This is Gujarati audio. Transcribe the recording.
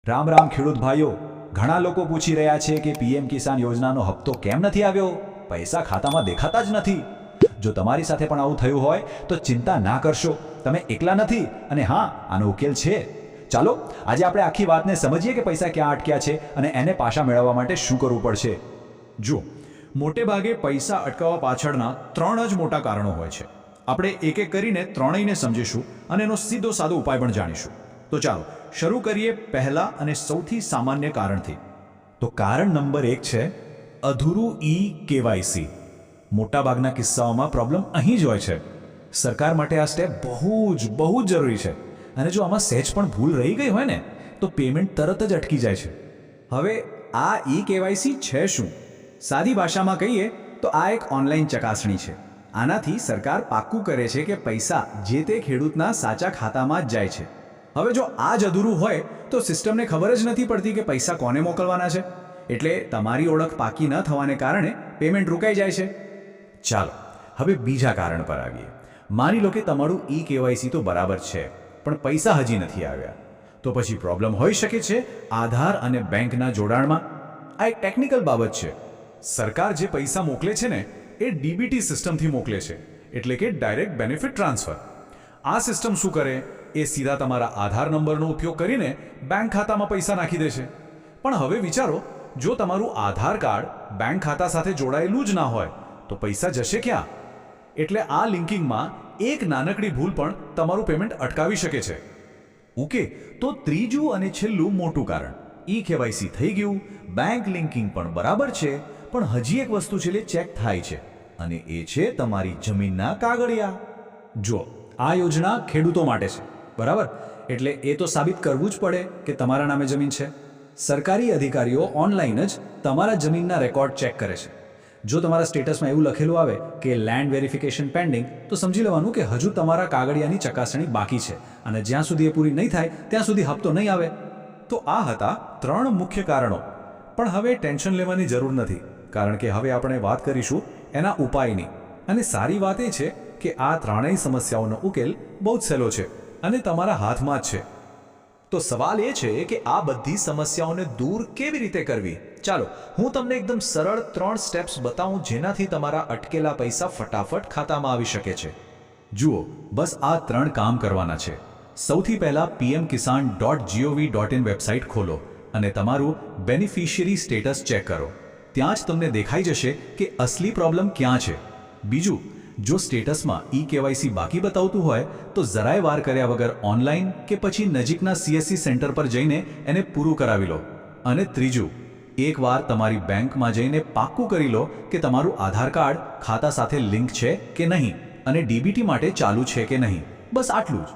રામ રામ ખેડૂત ભાઈઓ, ઘણા લોકો પૂછી રહ્યા છે કે પીએમ કિસાન યોજનાનો હપ્તો કેમ નથી આવ્યો, પૈસા ખાતામાં દેખાતા જ નથી. જો તમારી સાથે પણ આવું થયું હોય તો ચિંતા ના કરશો, તમે એકલા નથી. અને હા, આનો ઉકેલ છે. ચાલો આજે આપણે આખી વાતને સમજીએ કે પૈસા ક્યાં અટક્યા છે અને એને પાછા મેળવવા માટે શું કરવું પડશે. જુઓ, મોટે ભાગે પૈસા અટકાવવા પાછળના 3 જ મોટા કારણો હોય છે. આપણે એક એક કરીને ત્રણેયને સમજીશું અને એનો સીધો સાદો ઉપાય પણ જાણીશું. તો ચાલો શરૂ કરીએ પહેલા અને સૌથી સામાન્ય કારણથી. તો કારણ નંબર 1 છે અધૂરું કેવાયસી. મોટાભાગના કિસ્સાઓમાં પ્રોબ્લેમ અહીં જ હોય છે. સરકાર માટે આ સ્ટેપ બહુ જ જરૂરી છે. અને જો આમાં સહેજ પણ ભૂલ રહી ગઈ હોય ને તો પેમેન્ટ તરત જ અટકી જાય છે. હવે આ કેવાયસી છે શું? સાદી ભાષામાં કહીએ તો આ એક ઓનલાઈન ચકાસણી છે. આનાથી સરકાર પાક્કું કરે છે કે પૈસા જે તે ખેડૂતના સાચા ખાતામાં જ જાય છે. હવે જો આ જ અધૂરું હોય તો સિસ્ટમને ખબર જ નથી પડતી કે પૈસા કોને મોકલવાના છે. એટલે તમારી ઓળખ પાકી ન થવાને કારણે પેમેન્ટ રોકાઈ જાય છે. ચાલો હવે બીજા કારણ પર આવીએ. માની લો કે તમારું કેવાયસી તો બરાબર છે, પણ પૈસા હજી નથી આવ્યા. તો પછી પ્રોબ્લેમ હોઈ શકે છે આધાર અને બેંકના જોડાણમાં. આ એક ટેકનિકલ બાબત છે. સરકાર જે પૈસા મોકલે છે ને એ ડીબીટી સિસ્ટમથી મોકલે છે, એટલે કે ડાયરેક્ટ બેનિફિટ ટ્રાન્સફર. આ સિસ્ટમ શું કરે, એ સીધા તમારા આધાર નંબરનો ઉપયોગ કરીને બેંક ખાતામાં પૈસા નાખી દે છે. પણ હવે વિચારો, જો તમારું આધાર કાર્ડ બેંક ખાતા સાથે જોડાયેલું જ ના હોય તો પૈસા જશે ક્યાં? એટલે આ લિંકિંગમાં એક નાનકડી ભૂલ પણ તમારું પેમેન્ટ અટકાવી શકે છે. ઓકે, તો ત્રીજું અને છેલ્લું મોટું કારણ, કેવાયસી થઈ ગયું, બેંક લિંકિંગ પણ બરાબર છે, પણ હજી એક વસ્તુ છે જે ચેક થાય છે, અને એ છે તમારી જમીનના કાગળિયા. જુઓ, આ યોજના ખેડૂતો માટે છે, બરાબર? એટલે એ તો સાબિત કરવું જ પડે કે તમારા નામે જમીન છે. સરકારી અધિકારીઓ ઓનલાઈન જ તમારા જમીનના રેકોર્ડ ચેક કરે છે. જો તમારા સ્ટેટસમાં એવું લખેલું આવે કે લેન્ડ વેરિફિકેશન પેન્ડિંગ, તો સમજી લેવાનું કે હજુ તમારા કાગળિયાની ચકાસણી બાકી છે, અને જ્યાં સુધી એ પૂરી નહીં થાય ત્યાં સુધી હપ્તો નહીં આવે. તો આ હતા 3 મુખ્ય કારણો. પણ હવે ટેન્શન લેવાની જરૂર નથી, કારણ કે હવે આપણે વાત કરીશું એના ઉપાયની. અને સારી વાત એ છે કે આ ત્રણેય સમસ્યાઓનો ઉકેલ બહુ જ સહેલો છે અને તમારા હાથમાં જ છે. તો સવાલ એ છે કે આ બધી સમસ્યાઓને દૂર કેવી રીતે કરવી. ચાલો હું તમને એકદમ સરળ 3 સ્ટેપ્સ બતાવું, જેનાથી તમારા અટકેલા પૈસા ફટાફટ ખાતામાં આવી શકે છે. જુઓ, બસ આ 3 કામ કરવાના છે. સૌથી પહેલા pmkisan.gov.in વેબસાઇટ ખોલો અને તમારું બેનિફિશિયરી સ્ટેટસ ચેક કરો. ત્યાં જ તમને દેખાઈ જશે કે અસલી પ્રોબ્લેમ ક્યાં છે. બીજું, જો સ્ટેટસમાં કેવાયસી બાકી બતાવતું હોય તો જરાય વાર કર્યા વગર ઓનલાઈન કે પછી નજીકના CSC સેન્ટર પર જઈને એને પૂરું કરાવી લો. અને ત્રીજું, એકવાર તમારી બેંકમાં જઈને પાક્કું કરી લો કે તમારું આધાર કાર્ડ ખાતા સાથે લિંક છે કે નહીં અને ડીબીટી માટે ચાલુ છે કે નહીં. બસ આટલું જ.